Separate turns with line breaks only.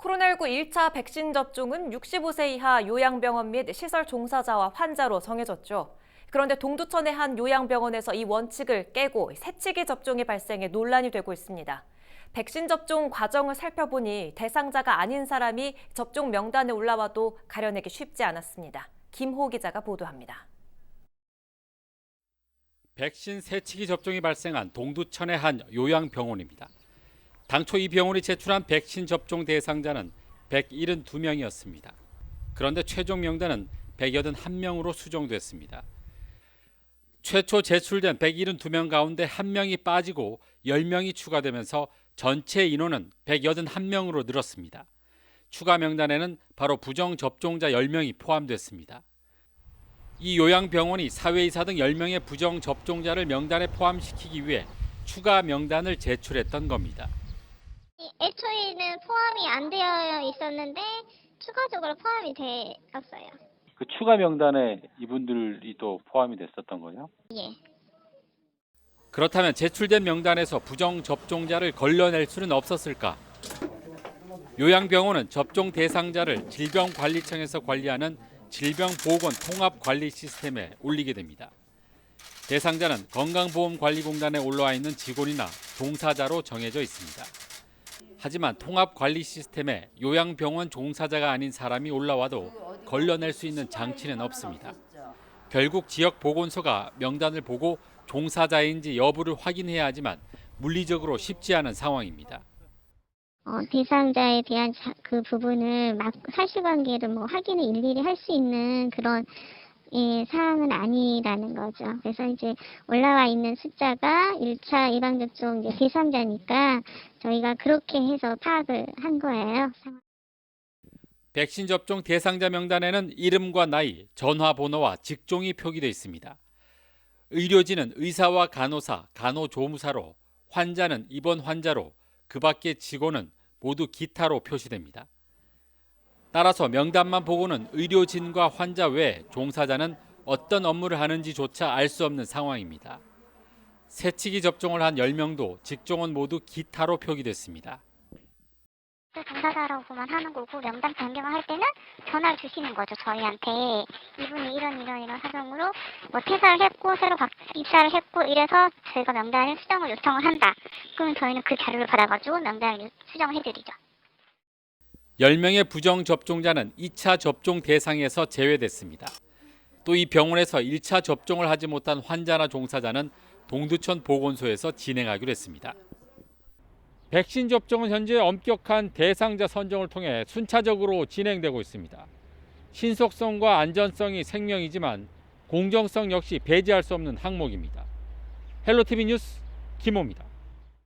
코로나19 1차 백신 접종은 65세 이하 요양병원 및 시설 종사자와 환자로 정해졌죠. 그런데 동두천의 한 요양병원에서 이 원칙을 깨고 새치기 접종이 발생해 논란이 되고 있습니다. 백신 접종 과정을 살펴보니 대상자가 아닌 사람이 접종 명단에 올라와도 가려내기 쉽지 않았습니다. 김호 기자가 보도합니다.
백신 새치기 접종이 발생한 동두천의 한 요양병원입니다. 당초 이 병원이 제출한 백신 접종 대상자는 172명이었습니다. 그런데 최종 명단은 181명으로 수정됐습니다. 최초 제출된 172명 가운데 1명이 빠지고 10명이 추가되면서 전체 인원은 181명으로 늘었습니다. 추가 명단에는 바로 부정 접종자 10명이 포함됐습니다. 이 요양병원이 사회이사 등 10명의 부정 접종자를 명단에 포함시키기 위해 추가 명단을 제출했던 겁니다.
애초에는 포함이 안 되어 있었는데 추가적으로 포함이 되었어요.
그 추가 명단에 이분들이 또 포함이 됐었던 거예요?
예.
그렇다면 제출된 명단에서 부정 접종자를 걸러낼 수는 없었을까? 요양병원은 접종 대상자를 질병관리청에서 관리하는 질병보건통합관리 시스템에 올리게 됩니다. 대상자는 건강보험관리공단에 올라와 있는 직원이나 종사자로 정해져 있습니다. 하지만 통합관리 시스템에 요양병원 종사자가 아닌 사람이 올라와도 걸러낼 수 있는 장치는 없습니다. 결국 지역보건소가 명단을 보고 종사자인지 여부를 확인해야 하지만 물리적으로 쉽지 않은 상황입니다.
대상자에 대한 그 부분을 막 사실관계를 확인을 일일이 할 수 있는 그런 사항은 아니라는 거죠. 그래서 이제 올라와 있는 숫자가 1차 예방접종 대상자니까 저희가 그렇게 해서 파악을 한 거예요.
백신 접종 대상자 명단에는 이름과 나이, 전화번호와 직종이 표기되어 있습니다. 의료진은 의사와 간호사, 간호조무사로, 환자는 입원 환자로, 그 밖의 직원은 모두 기타로 표시됩니다. 따라서 명단만 보고는 의료진과 환자 외 종사자는 어떤 업무를 하는지조차 알 수 없는 상황입니다. 새치기 접종을 한 10명도 직종은 모두 기타로 표기됐습니다.
종사자라고만 하는 거고 명단 변경을 할 때는 전화를 주시는 거죠. 저희한테 이분이 이런 사정으로 퇴사를 했고 새로 입사를 했고 이래서 저희가 명단을 수정을 요청을 한다. 그러면 저희는 그 자료를 받아가지고 명단을 수정을 해드리죠.
10명의 부정 접종자는 2차 접종 대상에서 제외됐습니다. 또 이 병원에서 1차 접종을 하지 못한 환자나 종사자는 동두천 보건소에서 진행하기로 했습니다. 백신 접종은 현재 엄격한 대상자 선정을 통해 순차적으로 진행되고 있습니다. 신속성과 안전성이 생명이지만 공정성 역시 배제할 수 없는 항목입니다. 헬로티비 뉴스 김호입니다.